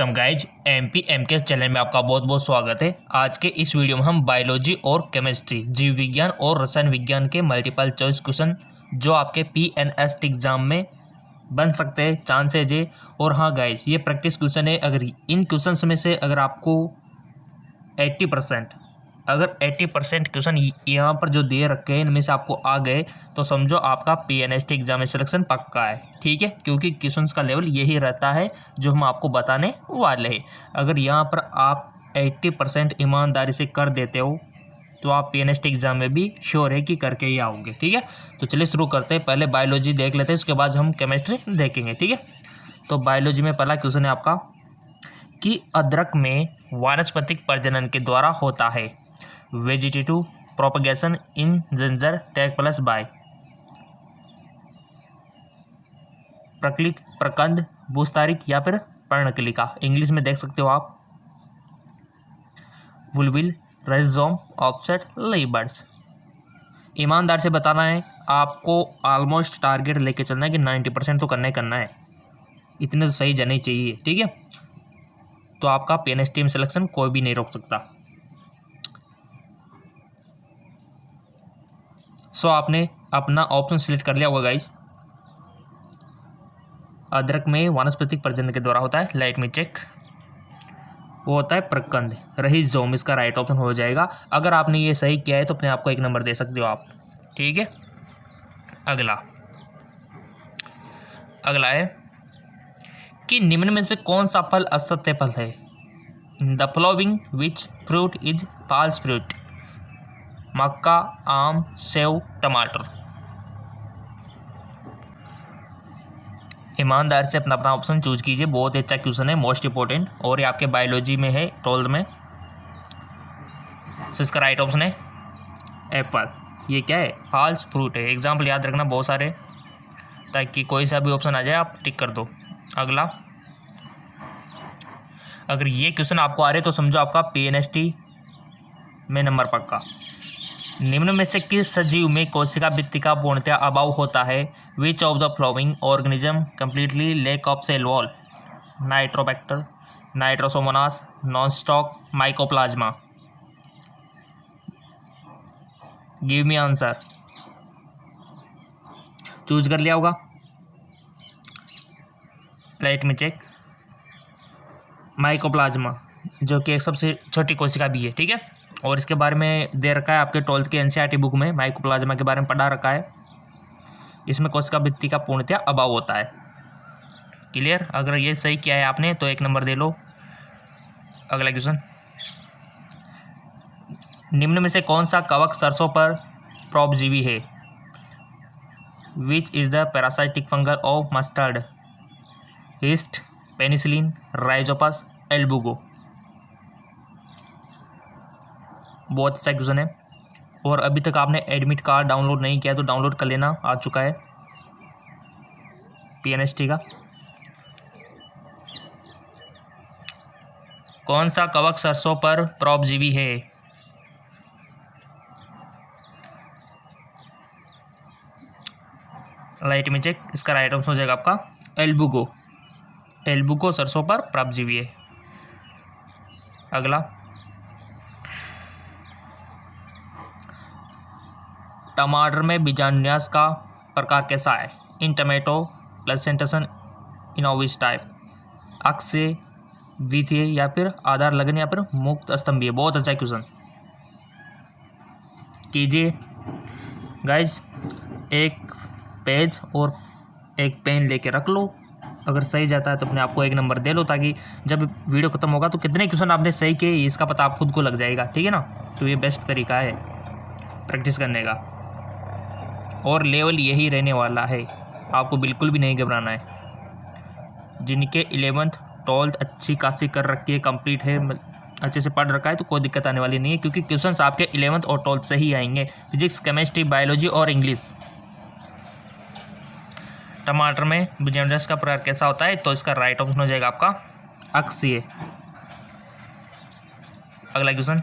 Welcome guys MP channel में आपका बहुत बहुत स्वागत है। आज के इस वीडियो में हम बायोलॉजी और केमिस्ट्री, जीव विज्ञान और रसायन विज्ञान के मल्टीपल चॉइस क्वेश्चन जो आपके PNST एग्जाम में बन सकते हैं, चांसेज है। और हाँ गाइज, ये प्रैक्टिस क्वेश्चन है। अगर इन क्वेश्चन में से अगर आपको 80% क्वेश्चन यहाँ पर जो दे रखे हैं इनमें से आपको आ गए तो समझो आपका PNST एग्जाम में सिलेक्शन पक्का है, ठीक है। क्योंकि क्वेश्चंस का लेवल यही रहता है जो हम आपको बताने वाले हैं। अगर यहाँ पर आप 80% ईमानदारी से कर देते हो तो आप PNST एग्जाम में भी श्योर है कि करके ही आओगे, ठीक है। तो चलिए शुरू करते हैं। पहले बायोलॉजी देख लेते हैं, उसके बाद हम केमिस्ट्री देखेंगे, ठीक है। तो बायोलॉजी में पहला क्वेश्चन है आपका कि अदरक में वानस्पतिक प्रजनन के द्वारा होता है। Vegetative propagation in ginger take place by प्रकंद, भूस्तारिक या फिर पर्णकलिका। इंग्लिश में देख सकते हो आप वुलविल, राइजोम, ऑफसेट, लीबर्स। ईमानदार से बताना है, आपको ऑलमोस्ट टारगेट लेके चलना है कि 90% तो करना है। इतने तो सही जाने ही चाहिए, ठीक है। तो आपका PNST में सिलेक्शन कोई भी नहीं रोक सकता। सो आपने अपना ऑप्शन सिलेक्ट कर लिया होगा गाइज। अदरक में वानस्पतिक प्रजनन के द्वारा होता है, लेट मी चेक, वो होता है प्रकंद, राइजोम इसका राइट ऑप्शन हो जाएगा। अगर आपने ये सही किया है तो अपने आप को 1 नंबर दे सकते हो आप, ठीक है। अगला है कि निम्न में से कौन सा फल असत्य फल है। The following which fruit is false fruit. मक्का, आम, सेव, टमाटर। ईमानदार से अपना अपना ऑप्शन चूज कीजिए। बहुत अच्छा क्वेश्चन है, मोस्ट इंपॉर्टेंट, और ये आपके बायोलॉजी में है, 12th में। सो इसका राइट ऑप्शन है एप्पल। ये क्या है? फॉल्स फ्रूट है। एग्जाम्पल याद रखना बहुत सारे, ताकि कोई सा भी ऑप्शन आ जाए आप टिक कर दो। अगला, अगर ये क्वेश्चन आपको आ रहे तो समझो आपका PNST में नंबर पक्का। निम्न में से किस सजीव में कोशिका भित्ति का पूर्णतः अभाव होता है। Which of the flowing organism completely lack of cell wall. Nitrobacter, Nitrosomonas, Nostoc, Mycoplasma. Give me answer. Choose कर लिया होगा, लेट मी चेक। माइकोप्लाज्मा, जो कि एक सबसे छोटी कोशिका भी है, ठीक है। और इसके बारे में दे रखा है आपके 12th के NCERT बुक में, माइकोप्लाज्मा के बारे में पढ़ा रखा है। इसमें कोशिका भित्ति का पूर्णतः अभाव होता है। क्लियर? अगर ये सही किया है आपने तो 1 नंबर दे लो। अगला क्वेश्चन, निम्न में से कौन सा कवक सरसों पर परोपजीवी है। Which is the parasitic fungal of mustard. Yeast, penicillin, rhizopus, albugo. बहुत अच्छा क्वेश्चन है। और अभी तक आपने एडमिट कार्ड डाउनलोड नहीं किया तो डाउनलोड कर लेना, आ चुका है PNST का। कौन सा कवक सरसों पर परोपजीवी है। लाइट में चेक, इसका राइट ऑप्शन हो जाएगा आपका एल्बुगो। एल्बुगो सरसों पर परोपजीवी है। अगला, टमाटर में बीजान्यास का प्रकार कैसा है। इन टमेटो, प्लेसेंटेशन, इनोविस टाइप, अक्षय, द्वितीय या फिर आधार लगन या फिर मुक्त स्तंभीय। बहुत अच्छा क्वेश्चन कीजिए गाइज। एक पेज और एक पेन लेके रख लो, अगर सही जाता है तो अपने आप को 1 नंबर दे लो, ताकि जब वीडियो खत्म होगा तो कितने क्वेश्चन आपने सही किए इसका पता आप खुद को लग जाएगा, ठीक है ना। तो ये बेस्ट तरीका है प्रैक्टिस करने का, और लेवल यही रहने वाला है, आपको बिल्कुल भी नहीं घबराना है। जिनके 11th 12th अच्छी खासी कर रखी है, कंप्लीट है, अच्छे से पढ़ रखा है, तो कोई दिक्कत आने वाली नहीं है, क्योंकि क्वेश्चंस आपके 11th और 12th से ही आएंगे। फिजिक्स, केमिस्ट्री, बायोलॉजी और इंग्लिश। टमाटर में बीजान्यास का प्रकार कैसा होता है, तो इसका राइट ऑप्शन हो जाएगा आपका अक्षीय। अगला क्वेश्चन,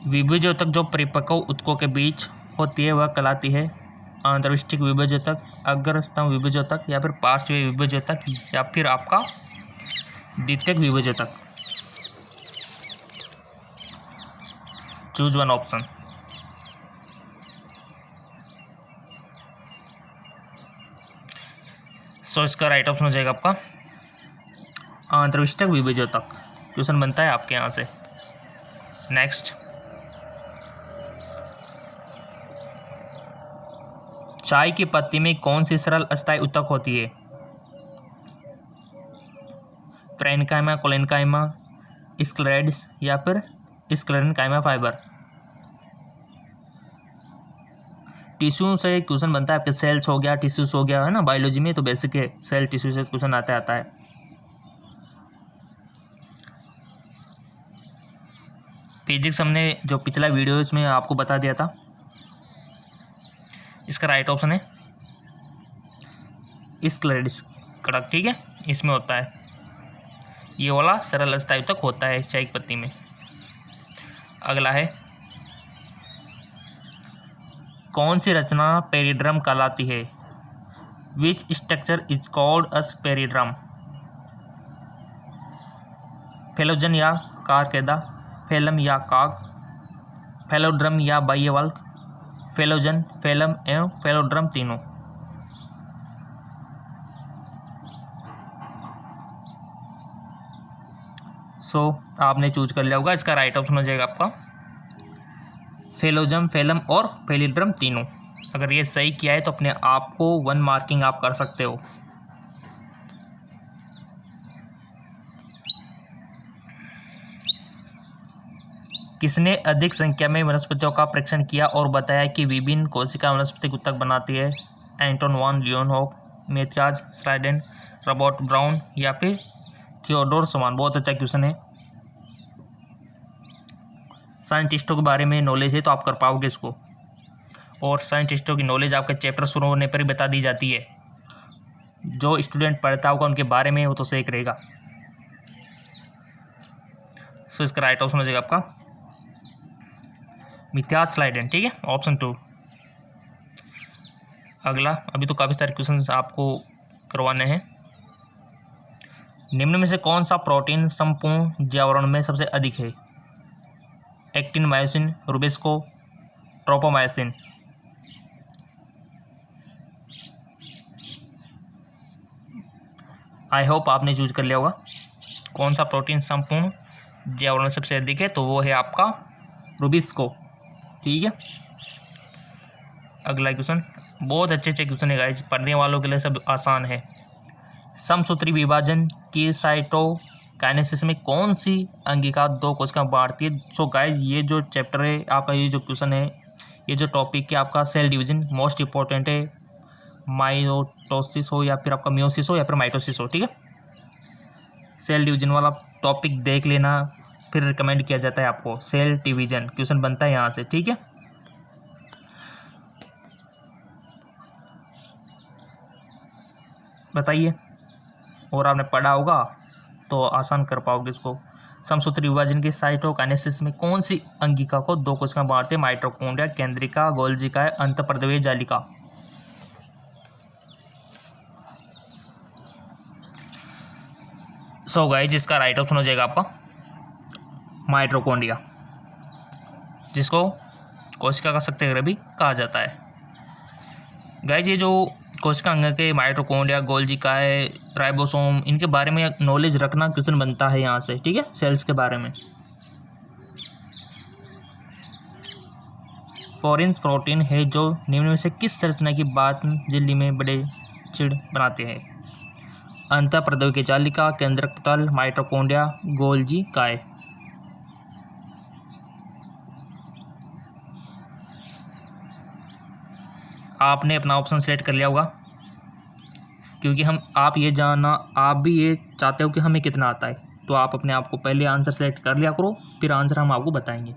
विभुजोतक जो परिपक्व उत्तकों के बीच होती है वह कहलाती है आंतरिक विभेजक, अग्र स्तंभ विभेजक या फिर पार्श्व विभेजक या फिर आपका द्वितीयक विभेजक। Choose one option. सो इसका राइट ऑप्शन हो जाएगा आपका आंतरिक विभेजक। क्वेश्चन बनता है आपके यहाँ से। नेक्स्ट, चाय की पत्ती में कौन सी सरल अस्थायी ऊतक होती है? पैरेन्काइमा, कोलेनकाइमा, स्क्लेरोइड्स या फिर स्क्लेरेन्काइमा फाइबर। टिश्यू से क्वेश्चन बनता है आपके, सेल्स हो गया, टिश्यूज हो गया, है ना, बायोलॉजी में तो बेसिक है, सेल टिश्यू से क्वेश्चन आता है। फिजिक्स हमने जो पिछला वीडियो इसमें आपको बता दिया था। इसका राइट ऑप्शन है स्क्लेरोइड्स कड़क, ठीक है, इसमें होता है ये वाला सरल अस्थायी तक होता है चाय की पत्ती में। अगला है, कौन सी रचना पेरिड्रम कहलाती है? Which structure is called as periderm? Phellogen या कारकेदा, फेलम या काग, फेलोड्रम या बाह्यवल्क, फेलोजन, फेलम एवं फेलोड्रम तीनों। सो आपने चूज कर लिया होगा, इसका राइट ऑप्शन हो जाएगा आपका फेलोजम, फेलम और फेलिड्रम तीनों। अगर ये सही किया है तो अपने आप को 1 मार्किंग आप कर सकते हो। किसने अधिक संख्या में वनस्पतियों का परीक्षण किया और बताया कि विभिन्न कोशिका वनस्पतिक ऊतक बनाती है? एंटोन वान लियोनहोफ, मैथियाज स्लाइडेन, रॉबर्ट ब्राउन या फिर थियोडोर समान। बहुत अच्छा क्वेश्चन है। साइंटिस्टों के बारे में नॉलेज है तो आप कर पाओगे इसको, और साइंटिस्टों की नॉलेज आपके चैप्टर शुरू होने पर ही बता दी जाती है। जो स्टूडेंट पढ़ता होगा उनके बारे में वो तो सही रहेगा। सो इसका राइट ऑप्शन हो जाएगा आपका मैथियाज स्लाइडेन, ठीक है, ऑप्शन 2। अगला, अभी तो काफ़ी सारे क्वेश्चंस आपको करवाने हैं। निम्न में से कौन सा प्रोटीन संपूर्ण जैवावरण में सबसे अधिक है? Actin, myosin, rubisco, tropomyosin. I hope आपने चूज कर लिया होगा कौन सा प्रोटीन संपूर्ण जैवावरण में सबसे अधिक है, तो वो है आपका रूबिस्को, ठीक है। अगला क्वेश्चन, बहुत अच्छे क्वेश्चन है गाइस, पढ़ने वालों के लिए सब आसान है। समसूत्री विभाजन की साइटोकाइनेसिस में कौन सी अंगिका 2 कोशिका बांटती है? सो गाइस, ये जो चैप्टर है आपका, ये जो क्वेश्चन है, ये जो टॉपिक है आपका सेल डिवीजन, मोस्ट इंपॉर्टेंट है। माइटोसिस हो या फिर आपका मियोसिस हो या फिर माइटोसिस हो, ठीक है। सेल डिवीजन वाला टॉपिक देख लेना, फिर रिकमेंड किया जाता है आपको सेल डिवीजन, क्वेश्चन बनता है यहाँ से, ठीक है। बताइए, और आपने पढ़ा होगा तो आसान कर पाओगे इसको। समसूत्री विभाजन की साइटोकाइनेसिस में कौन सी अंगिका को 2 कोशिका बांटते हैं? माइटोकॉन्ड्रिया, केंद्रिका, गोल्जिका, अंतःप्रद्रव्य जालिका। सो गाइस, जिसका राइट ऑप्शन हो जाएगा आपका माइटोकॉन्ड्रिया, जिसको कोशिका का शक्तिग्रह भी कहा जाता है। गाइस, ये जो कोशिका अंग के माइटोकॉन्ड्रिया, गोल्जिकाए, राइबोसोम, इनके बारे में नॉलेज रखना क्वेश्चन बनता है यहाँ से, ठीक है, सेल्स के बारे में। फॉरेन प्रोटीन है जो निम्न में से किस संरचना की बात झिल्ली में बड़े चिड़ बनाते हैं? अंतःप्रद्रव्य जालिका, केंद्रक पटल, माइटोकॉन्ड्रिया, गोल्जिकाए। आपने अपना ऑप्शन सेलेक्ट कर लिया होगा, क्योंकि आप ये जानना, आप भी ये चाहते हो कि हमें कितना आता है, तो आप अपने आप को पहले आंसर सेलेक्ट कर लिया करो, फिर आंसर हम आपको बताएंगे,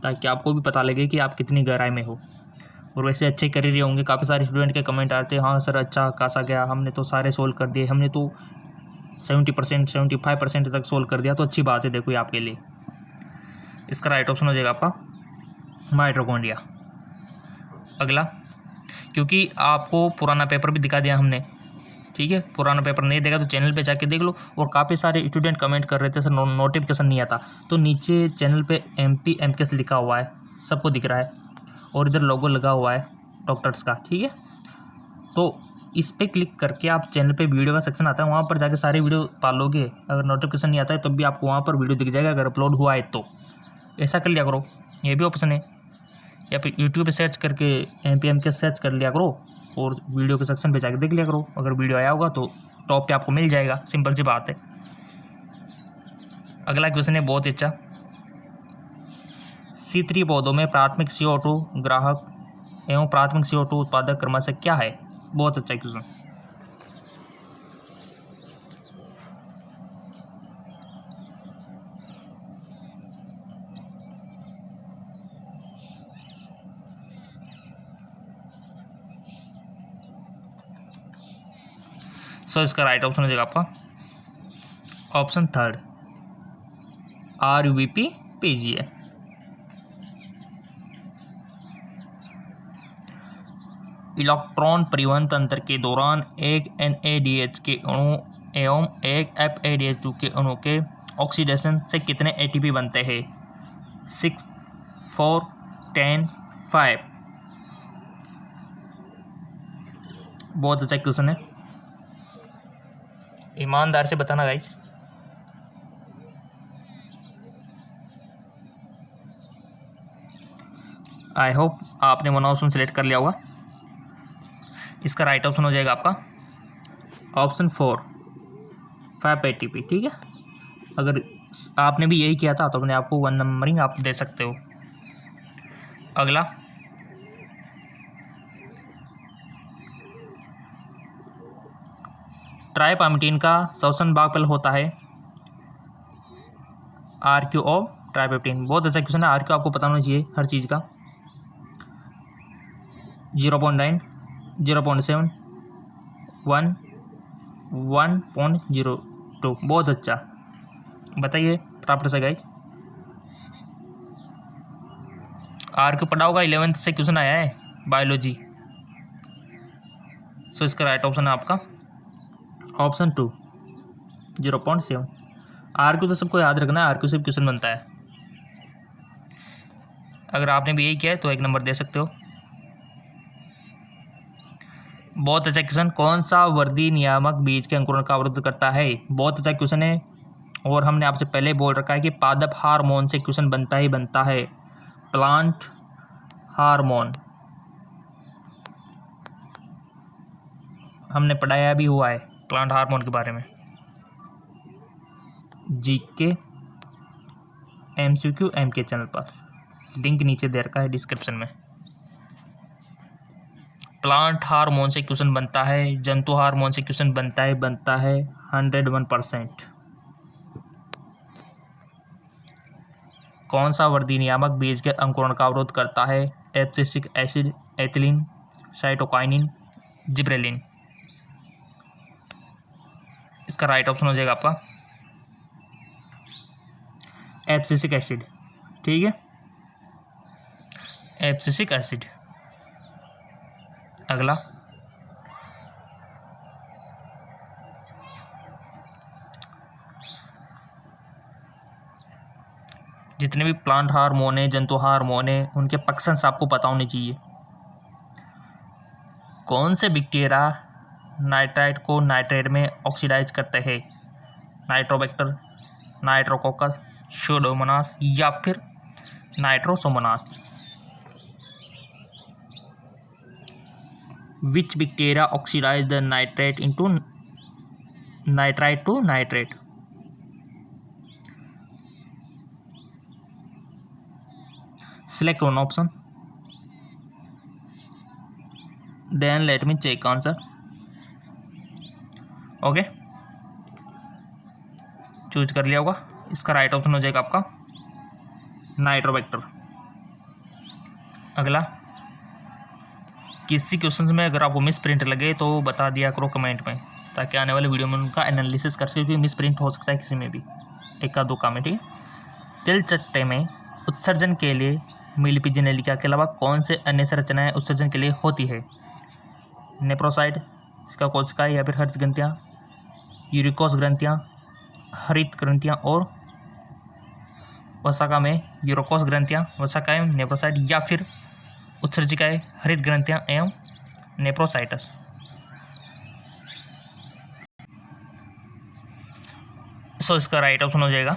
ताकि आपको भी पता लगे कि आप कितनी गहराई में हो। और वैसे अच्छे कर ही रहे होंगे, काफ़ी सारे स्टूडेंट के कमेंट आते हैं, हाँ सर अच्छा खासा गया, हमने तो सारे सोल्व कर दिए, हमने तो 70%, 75% तक सोल्व कर दिया, तो अच्छी बात है, देखो ये आपके लिए। इसका राइट ऑप्शन हो जाएगा आपका माइटोकॉन्ड्रिया। अगला, क्योंकि आपको पुराना पेपर भी दिखा दिया हमने, ठीक है। पुराना पेपर नहीं देखा तो चैनल पे जाके देख लो। और काफ़ी सारे स्टूडेंट कमेंट कर रहे थे सर नोटिफिकेशन नहीं आता, तो नीचे चैनल पे MP MKS लिखा हुआ है, सबको दिख रहा है, और इधर लोगो लगा हुआ है डॉक्टर्स का, ठीक है। तो इस पर क्लिक करके आप चैनल पे वीडियो का सेक्शन आता है, वहाँ पर जाके सारे वीडियो पालोगे। अगर नोटिफिकेशन नहीं आता है तब भी आपको वहाँ पर वीडियो दिख जाएगा, अगर अपलोड हुआ है तो। ऐसा कर लिया करो, ये भी ऑप्शन है। या फिर यूट्यूब पे सर्च करके MP MKS सर्च कर लिया करो और वीडियो के सेक्शन पे जाके देख लिया करो। अगर वीडियो आया होगा तो टॉप पे आपको मिल जाएगा, सिंपल सी बात है। अगला क्वेश्चन है बहुत अच्छा। C3 पौधों में प्राथमिक CO2 ग्राहक एवं प्राथमिक CO2 उत्पादक क्रमशः क्या है? बहुत अच्छा क्वेश्चन। सो इसका राइट ऑप्शन हो जाएगा आपका ऑप्शन 3 RUBP PGA। इलेक्ट्रॉन परिवहन तंत्र के दौरान एक NADH के अणु एवं एक FADH2 के अणु के ऑक्सीडेशन से कितने ATP बनते हैं? 6, 4, 10, 5। बहुत अच्छा क्वेश्चन है, ईमानदार से बताना गाइस। आई होप आपने वन ऑप्शन सेलेक्ट कर लिया होगा। इसका राइट ऑप्शन हो जाएगा आपका ऑप्शन 4 5 ATP, ठीक है। अगर आपने भी यही किया था तो अपने आपको 1 नंबरिंग आप दे सकते हो। अगला ट्राइपामिटीन का शोषण भाग पहले होता है RQ ऑफ ट्राइपेप्टीन। बहुत अच्छा क्वेश्चन है, RQ आपको पता होना चाहिए हर चीज़ का। 0.9, 0.7, 1, 1.02। बहुत अच्छा, बताइए प्राप्त से गाइस। RQ पढ़ा होगा, 11th से क्वेश्चन आया है बायोलॉजी। सो इसका राइट ऑप्शन है आपका ऑप्शन 2 0.7। RQ तो सबको याद रखना है, RQ से क्वेश्चन बनता है। अगर आपने भी यही किया है तो 1 नंबर दे सकते हो। बहुत अच्छा क्वेश्चन। कौन सा वर्दी नियामक बीज के अंकुरण का अवरोध करता है? बहुत अच्छा क्वेश्चन है, और हमने आपसे पहले बोल रखा है कि पादप हार्मोन से क्वेश्चन बनता ही बनता है। प्लांट हार्मोन हमने पढ़ाया भी हुआ है, प्लांट हार्मोन के बारे में। GK MCQ MK चैनल पर, लिंक नीचे दे रखा है डिस्क्रिप्शन में। प्लांट हार्मोन से क्वेश्चन बनता है, जंतु हार्मोन से क्वेश्चन बनता है 101%। कौन सा वर्दी नियामक बीज के अंकुरण का अवरोध करता है? Abscisic acid, ethylene, cytokinin, gibberellin. इसका राइट ऑप्शन हो जाएगा आपका एब्सिसिक एसिड, ठीक है, एब्सिसिक एसिड। अगला जितने भी प्लांट हार्मोन है, जंतु हार्मोन है, उनके फंक्शंस आपको पता होने चाहिए। कौन से बैक्टीरिया नाइट्राइट को नाइट्रेट में ऑक्सीडाइज करते हैं? नाइट्रोबैक्टर, नाइट्रोकोकस, स्यूडोमोनास या फिर Nitrosomonas. Which bacteria oxidize the nitrate into nitrite to nitrate? Select one option, then let me check answer. Okay, choose कर लिया होगा। इसका राइट ऑप्शन हो जाएगा आपका नाइट्रोबैक्टर। अगला, किसी क्वेश्चन में अगर आपको मिस प्रिंट लगे तो बता दिया करो कमेंट में, ताकि आने वाले वीडियो में उनका एनालिसिस कर सके, क्योंकि मिस प्रिंट हो सकता है किसी में भी, एक का दो का में, ठीक है। तिल चट्टे में उत्सर्जन के लिए मिलिपिजिनेलिका के अलावा कौन से अन्य संरचनाएं उत्सर्जन के लिए होती है? नेप्रोसाइट, इसका कोशिकाएं या फिर हरित ग्रंथियाँ, यूरिकोस ग्रंथियाँ, हरित ग्रंथियाँ और वसाका में यूरोकोस ग्रंथियाँ, वसाकाएं, नेप्रोसाइट या फिर उत्सर्जिकाएं, हरित ग्रंथियाँ एवं नेप्रोसाइटस। सो इसका राइट ऑप्शन हो जाएगा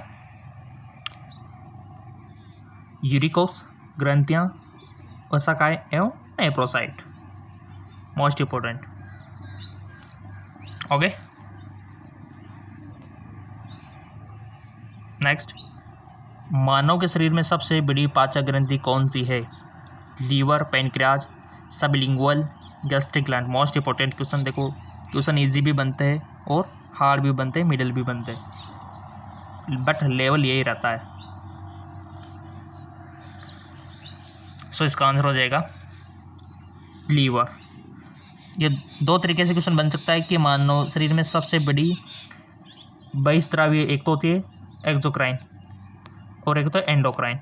यूरिकोस ग्रंथियाँ, वसाकाएं एवं nephrocyte. Most important. Okay, next, मानव के शरीर में सबसे बड़ी पाचक ग्रंथि कौन सी है? Liver, pancreas, sublingual, gastric gland. Most important question. देखो क्वेश्चन इजी भी बनते हैं और हार्ड भी बनते हैं, मिडिल भी बनते हैं, बट लेवल यही रहता है। सो इसका आंसर हो जाएगा लीवर। ये दो तरीके से क्वेश्चन बन सकता है कि मानव शरीर में सबसे बड़ी बहिस्रावी एक तो होती है एक्सोक्राइन और एक तो एंडोक्राइन।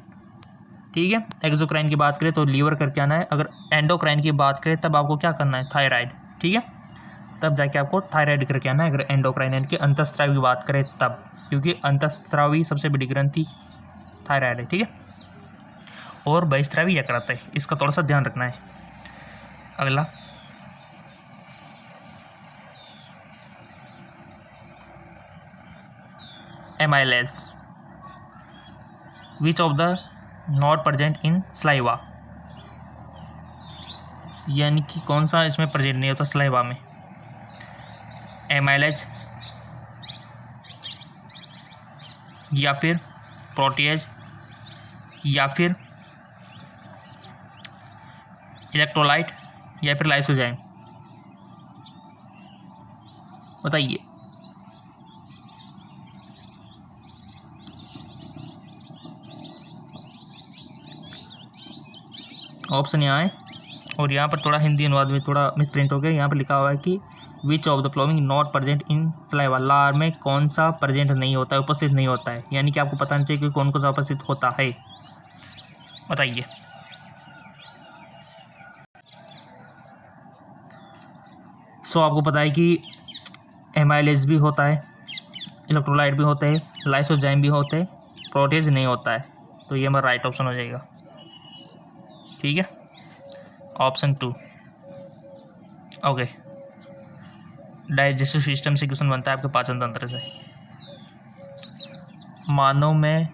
ठीक है, एक्सोक्राइन की बात करें तो लीवर करके आना है, अगर एंडोक्राइन की बात करें तब आपको क्या करना है? थायराइड। ठीक है, तब जाके आपको थायराइड करके आना है अगर एंडोक्राइन यानी कि अंतःस्रावी की बात करें तब, क्योंकि अंतःस्रावी सबसे बड़ी ग्रंथि थायराइड है। ठीक है, और बहिस्रावी यकृत है, इसका थोड़ा सा ध्यान रखना है। अगला, amylase, which of the not present in saliva, यानी कि कौन सा इसमें प्रेजेंट नहीं होता स्लाइवा में? एमाइलेज या फिर प्रोटीएज या फिर इलेक्ट्रोलाइट या फिर लाइसोजाइम, बताइए। ऑप्शन यहाँ है और यहाँ पर थोड़ा हिंदी अनुवाद में थोड़ा मिसप्रिंट हो गया। यहाँ पर लिखा हुआ है कि विच of the flowing not present in saliva, लार में कौन सा प्रेजेंट नहीं होता है, उपस्थित नहीं होता है, यानी कि आपको पता नहीं चाहिए कि कौन सा उपस्थित होता है, बताइए। सो आपको पता है कि एमाइलेज भी होता है, इलेक्ट्रोलाइट भी होते हैं, लाइसोजाइम भी होते हैं, प्रोटीज नहीं होता है, तो ये हमारा राइट ऑप्शन हो जाएगा। ठीक है, ऑप्शन 2। ओके, डाइजेस्टिव सिस्टम से क्वेश्चन बनता है आपके पाचन तंत्र से। मानव में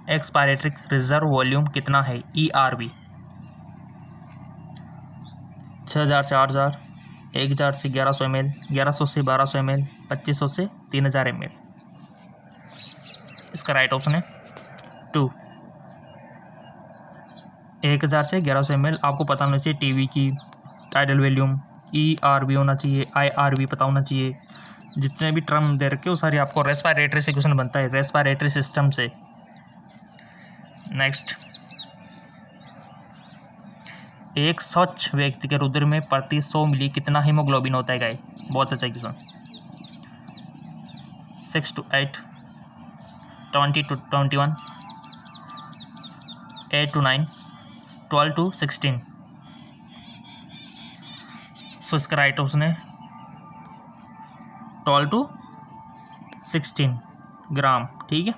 एक्सपायरेटरी रिजर्व वॉल्यूम कितना है? ERV 6000 से 8000, 1000 से 1100 ml, 1100 से 1200 ml, 2500 से 3000 ml। इसका राइट ऑप्शन है 2, 1000 से 1100 ml। आपको पता होना चाहिए टीवी की टाइडल वॉल्यूम, ERV होना चाहिए, IRV पता होना चाहिए। जितने भी टर्म दे रखे वो सारी आपको रेस्पिरेटरी से क्वेश्चन बनता है, रेस्पिरेटरी सिस्टम से। नेक्स्ट, एक स्वच्छ व्यक्ति के रुधिर में प्रति 100 मिली कितना हीमोग्लोबिन होता है गाय? बहुत अच्छा question. 6 to 8, 20 to 21, 8 to 9, 12 to 16। सो इसका राइट ऑप्शन है 12 to 16 ग्राम। ठीक है,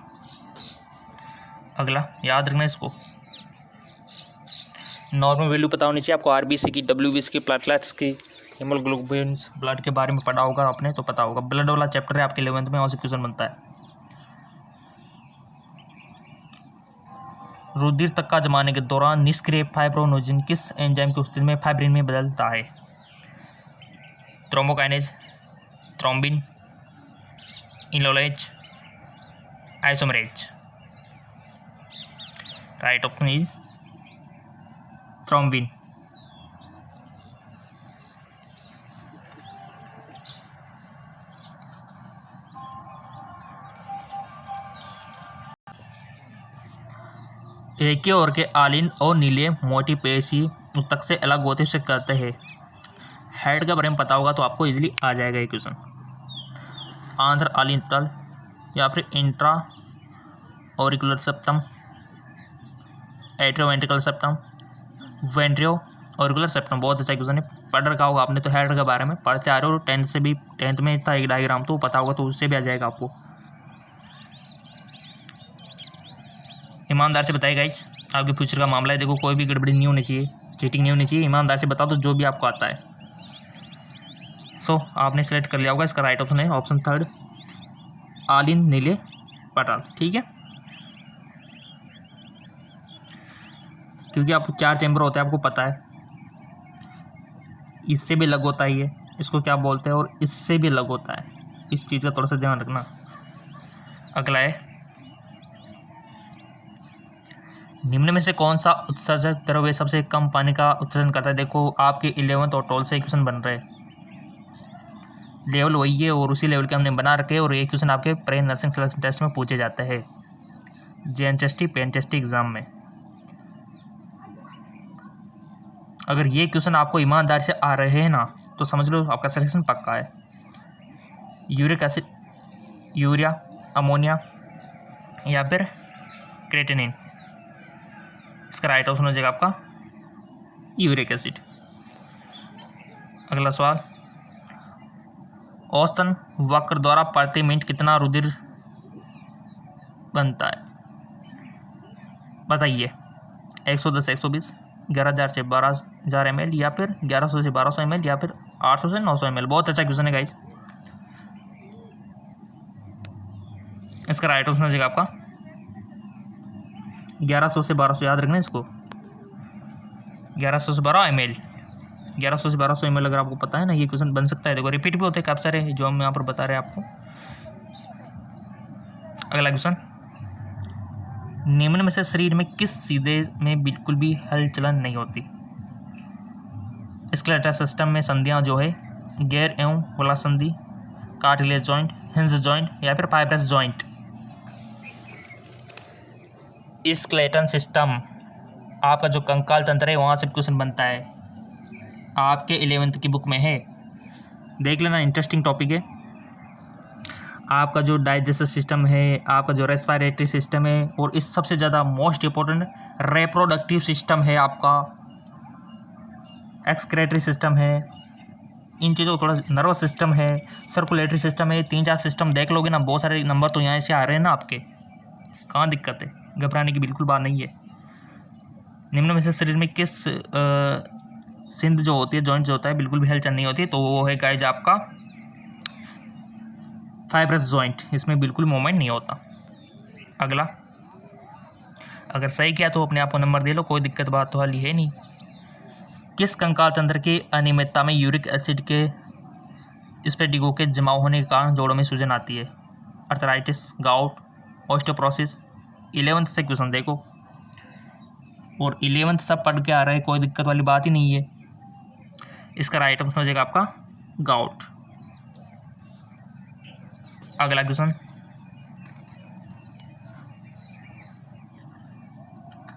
अगला याद रखना इसको। नॉर्मल वैल्यू पता होनी चाहिए आपको, RBC की, WBC की, प्लेटलेट्स की, हीमोग्लोबिन्स, ब्लड के बारे में पढ़ा होगा आपने तो पता होगा। ब्लड वाला चैप्टर है आपके 11th में, वहाँ से क्वेश्चन बनता है। रुधिर तक का जमाने के दौरान निष्क्रिय फाइब्रोनोजिन किस एंजाइम की उपस्थिति में फाइब्रिन में बदलता है? Thrombokinase, thrombin, enolase, isomerase. Right option is thrombin. एक ही ओर के आलिन और नीले मोटी पेशी उत्तक से अलग होते से करते हैं। हेड का बारे में पता होगा तो आपको इजीली आ जाएगा ये क्वेश्चन। आंध्र आलिंटल या फिर intra auricular septum, atrioventricular septum, ventro auricular septum, बहुत अच्छा क्वेश्चन है, पढ़ रखा होगा आपने तो हेड के बारे में पढ़ते आ रहे हो, 10th से भी 10th में था एक डायग्राम तो पता होगा, तो उससे भी आ जाएगा आपको। ईमानदार से बताइए गाइस, आपके फ्यूचर का मामला है, देखो कोई भी गड़बड़ी नहीं होनी चाहिए, चीटिंग नहीं होनी चाहिए, ईमानदार से बता दो जो भी आपको आता है। सो आपने सेलेक्ट कर लिया होगा, इसका राइट ऑप्शन है ऑप्शन 3 आलिन नीले पटाल, ठीक है, क्योंकि आपको 4 चैम्बर होते हैं, आपको पता है, इससे भी अलग होता है ये, इसको क्या बोलते हैं, और इससे भी अलग होता है, इस चीज़ का थोड़ा सा ध्यान रखना। अगला है, निम्न में से कौन सा उत्सर्जक द्रव्य सबसे कम पानी का उत्सर्जन करता है। देखो आपके 11th और 12th से क्वेश्चन बन रहे हैं, लेवल वही है और उसी लेवल के हमने बना रखे हैं, और ये क्वेश्चन आपके प्री नर्सिंग सिलेक्शन टेस्ट में पूछे जाते हैं, JNTST PNTST एग्जाम में। अगर ये क्वेश्चन आपको ईमानदारी से आ रहे हैं ना, तो समझ लो आपका सिलेक्शन पक्का है। यूरिक एसिड, यूरिया, अमोनिया या फिर क्रेटिनिन, इसका राइट ऑप्शन हो जाएगा आपका यूरिक एसिड। अगला सवाल, औसतन वक्र द्वारा प्रति मिनट कितना रुधिर बनता है, बताइए। 110 से 120, 11,000 से 12,000 ml, या फिर 1100 से 1200 ml, या फिर 800 से 900 ml। बहुत अच्छा क्वेश्चन है गाइज, इसका राइट ऑप्शन हो जाएगा आपका 1100 से 1200, याद रखना इसको, 1100 से 12 ml, 1100 से 1200 ml अगर आपको पता है ना, ये क्वेश्चन बन सकता है। देखो रिपीट भी होते हैं काफ़ी सारे जो हम यहाँ पर बता रहे हैं आपको। अगला क्वेश्चन, निम्न में से शरीर में किस सीधे में बिल्कुल भी हलचलन नहीं होती। स्केलेटल सिस्टम में संधियाँ जो है गैर एवं गोला संधि, कार्टिलेज जॉइंट, हिंज जॉइंट या फिर फाइब्रस जॉइंट। स्केलेटन सिस्टम आपका जो कंकाल तंत्र है वहाँ से क्वेश्चन बनता है, आपके 11th की बुक में है, देख लेना, इंटरेस्टिंग टॉपिक है। आपका जो डाइजेस्टिव सिस्टम है, आपका जो रेस्पिरेटरी सिस्टम है, और इस सबसे ज़्यादा मोस्ट इम्पोर्टेंट रिप्रोडक्टिव सिस्टम है, आपका एक्सक्रेटरी सिस्टम है, इन चीज़ों को थोड़ा, नर्वस सिस्टम है, सर्कुलेटरी सिस्टम है, 3-4 सिस्टम देख लोगे ना, बहुत सारे नंबर तो यहाँ से आ रहे हैं ना आपके, कहाँ दिक्कत है, घबराने की बिल्कुल बात नहीं है। निम्न में से शरीर में किस सिंध जो होती है, जॉइंट जो होता है, बिल्कुल भी हलचल नहीं होती, तो वो है गाइज आपका फाइब्रस जॉइंट, इसमें बिल्कुल मूवमेंट नहीं होता। अगला, अगर सही किया तो अपने आप को नंबर दे लो, कोई दिक्कत बात तो हाल ही है नहीं। किस कंकाल तंत्र की अनियमितता में यूरिक एसिड के स्पेटिगो के जमाव होने के कारण जोड़ों में सूजन आती है। Arthritis, gout, osteoporosis. 11th से क्वेश्चन देखो, और 11th सब पढ़ के आ रहा है, कोई दिक्कत वाली बात ही नहीं है। इसका राइट ऑप्शन हो जाएगा आपका गाउट। अगला क्वेश्चन,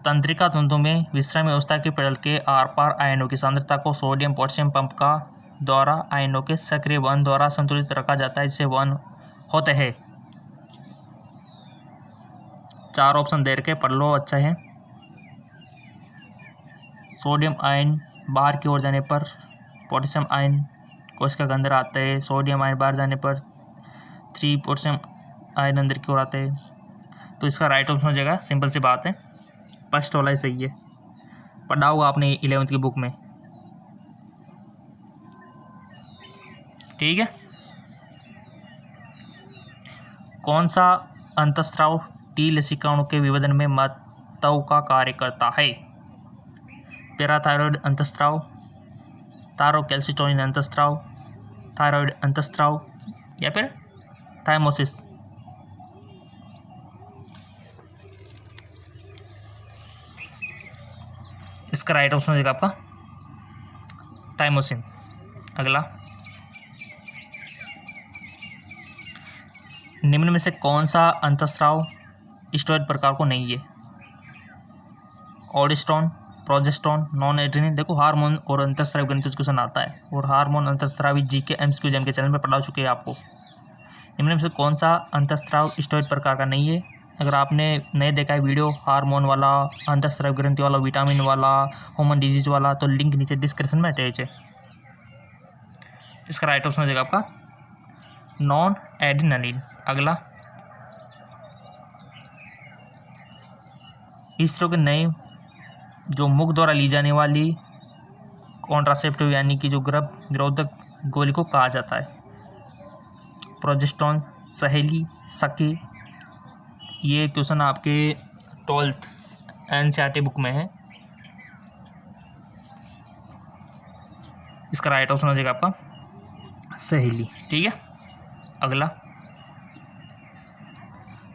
तंत्रिका तंतु में विश्राम अवस्था के पटल के आर पार आयनों की सांद्रता को सोडियम पोटेशियम पंप का द्वारा आयनों के सक्रिय वहन द्वारा संतुलित रखा जाता है, जिससे वहन होते हैं। 4 ऑप्शन दे रखे, पढ़ लो, अच्छा है। सोडियम आयन बाहर की ओर जाने पर पोटेशियम आयन कोशिका के अंदर आते हैं, सोडियम आयन बाहर जाने पर 3 पोटेशियम आयन अंदर की ओर आते हैं। तो इसका राइट ऑप्शन हो जाएगा, सिंपल सी बात है, फर्स्ट वाला ही सही है, पढ़ा होगा आपने 11th की बुक में, ठीक है। कौन सा अंतःस्राव टी लसिकाओं के विभेदन में महत्व का कार्य करता है। पैराथायरॉयड अंतःस्राव, थायरोकैल्सिटोनिन अंतःस्राव, थायरॉयड अंतःस्राव या फिर थाइमोसिस। इसका राइट ऑप्शन हो जाएगा आपका थाइमोसिन। अगला, निम्न में से कौन सा अंतःस्राव स्टेरॉइड प्रकार को नहीं है। ऑर्डिस्टोन, प्रोजेस्टोन, नॉन एड्रेनिन। देखो हार्मोन और अंतःस्रावी गणित क्वेश्चन आता है, और हार्मोन अंतःस्रावी जीके एमसीक्यू एग्जाम के चैनल में पढ़ा चुके हैं आपको। निम्न में से कौन सा अंतःस्राव स्टेरॉइड प्रकार का नहीं है। अगर आपने नहीं देखा है वीडियो हार्मोन वाला, अंतःस्रावी ग्रंथि वाला, विटामिन वाला, ह्यूमन डिजीज वाला, तो लिंक नीचे डिस्क्रिप्शन में अटैच है। इसका राइट ऑप्शन हो जाएगा आपका नॉन एड्रेनालिन। अगला, इस तरह के नए जो मुख द्वारा ली जाने वाली कॉन्ट्रासेप्टिव यानी कि जो गर्भ निरोधक गोली को कहा जाता है? प्रोजेस्टेरॉन, सहेली, सखी। ये क्वेश्चन आपके 12th NCERT बुक में है। इसका राइट ऑप्शन हो जाएगा आपका सहेली। ठीक है। अगला,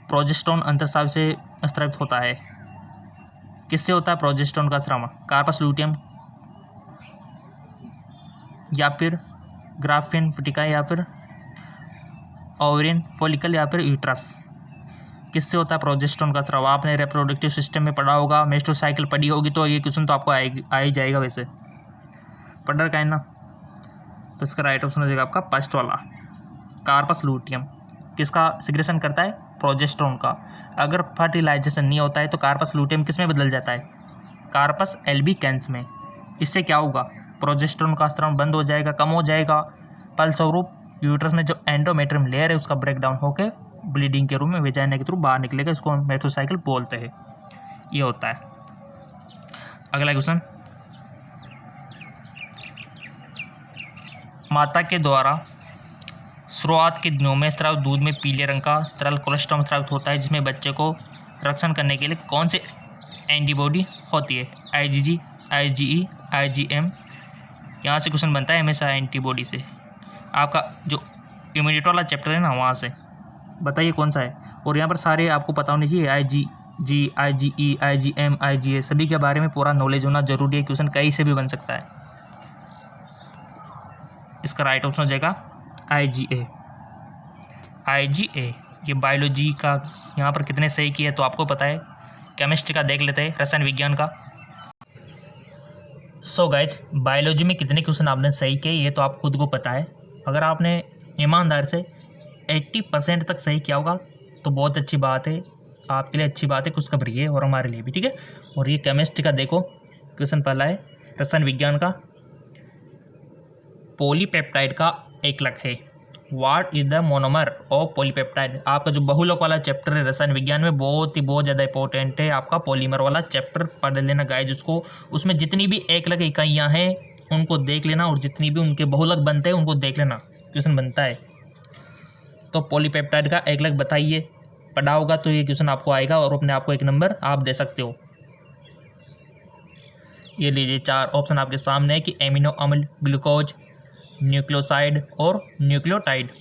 प्रोजेस्टेरॉन अंतःस्राव से स्रावित होता है। किससे होता है प्रोजेस्टेरॉन का स्राव? कार्पस लूटियम या फिर ग्राफिन फटिका या फिर ओवरिन फॉलिकल या फिर यूट्रस। किससे होता है प्रोजेस्टेरॉन का स्राव? आपने रिप्रोडक्टिव सिस्टम में पढ़ा होगा, मेस्टोसाइकिल पढ़ी होगी, तो ये क्वेश्चन तो आपको आ ही जाएगा। वैसे पढ़ रखा है ना? तो इसका राइट ऑप्शन हो जाएगा आपका फर्स्ट वाला कार्पस लूटियम। किसका सिक्रेशन करता है? प्रोजेस्टेरॉन का। अगर फर्टिलाइजेशन नहीं होता है तो कार्पस लूटियम किस में बदल जाता है? कार्पस एल्बिकेंस में। इससे क्या होगा? प्रोजेस्टेरॉन का स्राव बंद हो जाएगा, कम हो जाएगा। फलस्वरूप यूट्रस में जो एंडोमेट्रियम लेयर है उसका ब्रेकडाउन होकर ब्लीडिंग के रूप में वेजाइना के थ्रू बाहर निकलेगा। इसको हम मेस्टोसाइकिल बोलते हैं। ये होता है। अगला क्वेश्चन, माता के द्वारा शुरुआत के दिनों में स्राव दूध में पीले रंग का तरल कोलेस्ट्रॉल स्रावित होता है, जिसमें बच्चे को रक्षण करने के लिए कौन से एंटीबॉडी होती है? IgG, IgE, IgM। यहाँ से क्वेश्चन बनता है हमेशा एंटीबॉडी से। आपका जो इम्यूनिटी वाला चैप्टर है ना, वहाँ से बताइए कौन सा है। और यहाँ पर सारे आपको पता होनी चाहिए, IgG, IgE, IgM, IgA, सभी के बारे में पूरा नॉलेज होना जरूरी है। क्वेश्चन कहीं से भी बन सकता है। इसका राइट ऑप्शन हो जाएगा IgA। ये बायोलॉजी का यहाँ पर कितने सही किए तो आपको पता है। केमिस्ट्री का देख लेते हैं, रसायन विज्ञान का। सो गाइज, बायोलॉजी में कितने क्वेश्चन आपने सही किए ये तो आप खुद को पता है। अगर आपने ईमानदार से 80% तक सही किया होगा तो बहुत अच्छी बात है, आपके लिए अच्छी बात है, खुशखबरी है और हमारे लिए भी। ठीक है। और ये केमिस्ट्री का देखो, क्वेश्चन पहला है रसायन विज्ञान का, पॉलीपेप्टाइड का एकलक है। What is the monomer of polypeptide? आपका जो बहुलक वाला चैप्टर है रसायन विज्ञान में, बहुत ज़्यादा इंपॉर्टेंट है। आपका पॉलीमर वाला चैप्टर पढ़ लेना गाइज उसको। उसमें जितनी भी एकलक इकाइयाँ हैं उनको देख लेना, और जितनी भी उनके बहुलक बनते हैं उनको देख लेना। क्वेश्चन बनता है तो पॉलीपेप्टाइड का एकलक बताइए, पढ़ा होगा तो ये क्वेश्चन आपको आएगा और अपने आप को 1 नंबर आप दे सकते हो। ये लीजिए 4 ऑप्शन आपके सामने है कि एमिनो अम्ल, ग्लूकोज, न्यूक्लियोसाइड और न्यूक्लियोटाइड।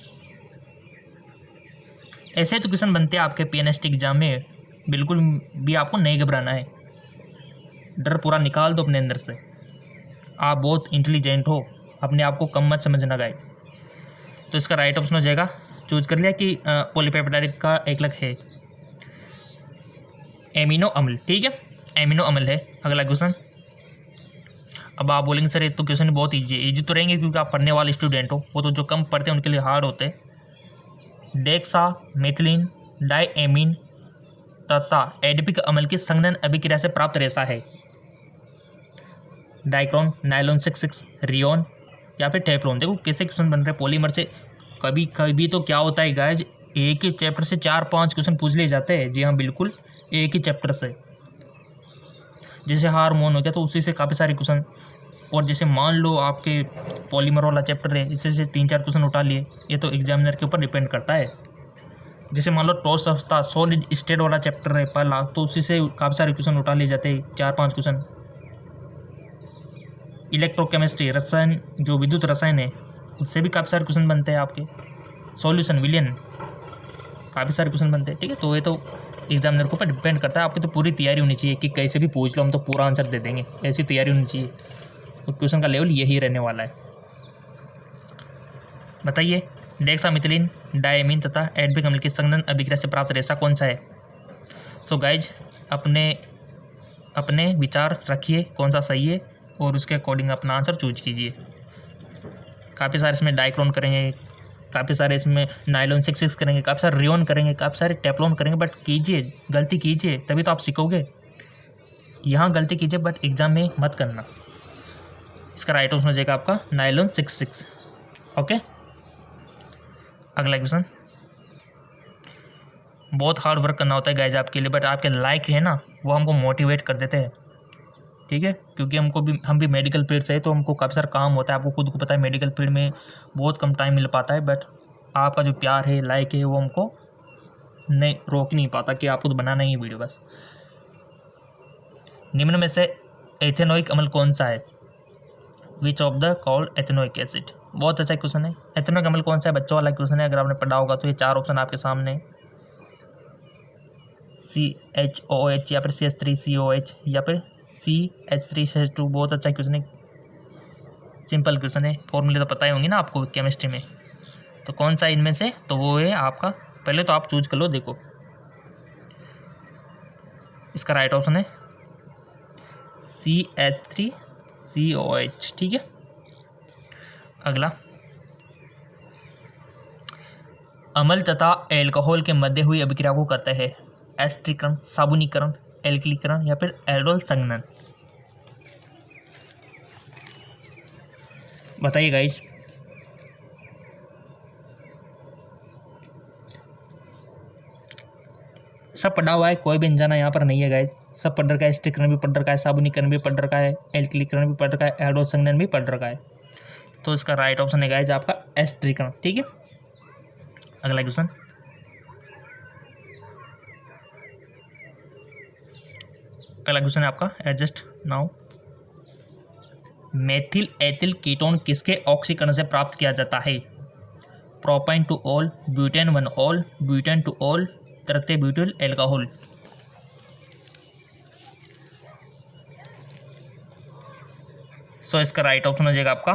ऐसे तो क्वेश्चन बनते हैं आपके PNST एग्जाम में। बिल्कुल भी आपको नहीं घबराना है, डर पूरा निकाल दो अपने अंदर से। आप बहुत इंटेलिजेंट हो, अपने आप को कम मत समझना गाइस। तो इसका राइट ऑप्शन हो जाएगा, चूज कर लिया कि पॉलीपेप्टाइड का एकलक है एमिनो अम्ल। ठीक है, एमिनो अम्ल है। अगला क्वेश्चन, अब आप बोलेंगे सर ये तो क्वेश्चन बहुत ईजी तो रहेंगे क्योंकि आप पढ़ने वाले स्टूडेंट हो। वो तो जो कम पढ़ते हैं उनके लिए हार्ड होते हैं। डेक्सा मेथिलीन डाइएमीन तथा एडिपिक अम्ल की संघनन अभिक्रिया से प्राप्त रेशा है? डाइक्रोन, नायलॉन 66, रियोन या फिर टेफ्लॉन। देखो कैसे क्वेश्चन बन रहे हैं पॉलीमर से। कभी कभी तो क्या होता है गाइज, एक ही चैप्टर से 4-5 क्वेश्चन पूछ लिए जाते हैं। जी हाँ बिल्कुल, एक ही चैप्टर से। जैसे हार्मोन हो गया तो उसी से काफ़ी सारे क्वेश्चन, और जैसे मान लो आपके पॉलीमर वाला चैप्टर है, इससे से 3-4 क्वेश्चन उठा लिए। ये तो एग्जामिनर के ऊपर डिपेंड करता है। जैसे मान लो टॉस अवस्था सॉलिड स्टेट वाला चैप्टर है पहला, तो उसी से काफ़ी सारे क्वेश्चन उठा लिए जाते हैं, 4-5 क्वेश्चन। इलेक्ट्रोकेमिस्ट्री, रसायन जो विद्युत रसायन है, उससे भी काफ़ी सारे क्वेश्चन बनते हैं आपके। सॉल्यूशन विलियन, काफ़ी सारे क्वेश्चन बनते हैं। ठीक है, तो ये तो एग्जामिनर के ऊपर डिपेंड करता है। आपकी तो पूरी तैयारी होनी चाहिए कि कैसे भी पूछ लो हम तो पूरा आंसर दे देंगे, ऐसी तैयारी होनी चाहिए। तो क्वेश्चन का लेवल यही रहने वाला है। बताइए, डेक्सामेथिलीन डाइएमीन तथा एडिपिक अम्ल की संघनन अभिक्रिया से प्राप्त रेशा कौन सा है? सो गाइज, अपने विचार रखिए कौन सा सही है और उसके अकॉर्डिंग अपना आंसर चूज कीजिए। काफ़ी सारे इसमें डाइक्रोन करेंगे, काफ़ी सारे इसमें नायलॉन 6 करेंगे, काफ़ी सारे रेयॉन करेंगे, काफ़ी सारे टेफ्लॉन करेंगे, बट कीजिए, गलती कीजिए तभी तो आप सीखोगे। यहाँ गलती कीजिए बट एग्ज़ाम में मत करना। इसका राइट ऑप्शन हो जाएगा आपका नायलॉन 6। ओके, अगला क्वेश्चन। बहुत हार्ड वर्क करना होता है गाइज आपके लिए, बट आपके लाइक है ना वो हमको मोटिवेट कर देते हैं, ठीक है। क्योंकि हम भी मेडिकल फील्ड से है, तो हमको काफ़ी सारा काम होता है। आपको खुद को पता है मेडिकल फील्ड में बहुत कम टाइम मिल पाता है, बट आपका जो प्यार है, लाइक है, वो हमको नहीं रोक नहीं पाता कि आपको तो बनाना ही वीडियो बस। निम्न में से एथेनोइक अम्ल कौन सा है? Which of the called ethanoic acid? बहुत अच्छा क्वेश्चन है। एथेनोइक अम्ल कौन सा है? बच्चों वाला क्वेश्चन है, अगर आपने पढ़ा होगा तो। ये 4 ऑप्शन आपके सामने है, CHOH या फिर CH3COH या फिर CH3CH2। बहुत अच्छा क्वेश्चन है, सिंपल क्वेश्चन है, फॉर्मूले तो पता ही होंगे ना आपको केमिस्ट्री में। तो कौन सा इनमें से? तो वो है आपका, पहले तो आप चूज कर लो। देखो इसका राइट ऑप्शन है CH3COH, ठीक है। अगला, अम्ल तथा एल्कोहल के मध्य हुई अभिक्रिया को कहते हैं एस्टरीकरण, साबुनीकरण, एल्किलीकरण या फिर एल्डोल संघनन। बताइए गाइज। सब पढ़ा हुआ है, कोई भी अनजाना यहाँ पर नहीं है गाइज। सब पढ़ रखा है, एस्टरीकरण भी पढ़ रखा है, साबुनीकरण भी पढ़ रखा है, एल्किलीकरण भी पढ़ रखा है, एल्डोल संघनन भी पढ़ रखा है। तो इसका राइट ऑप्शन है गाइज आपका एस्टरीकरण, ठीक है। अगला क्वेश्चन, अगला क्वेश्चन है आपका adjust now. Methyl ethyl ketone किसके ऑक्सीकरण से प्राप्त किया जाता है? Propan two ol, butan 1 ol, butan two ol, तृतीय ब्यूटिल एल्कोहल। सो इसका राइट ऑप्शन हो जाएगा आपका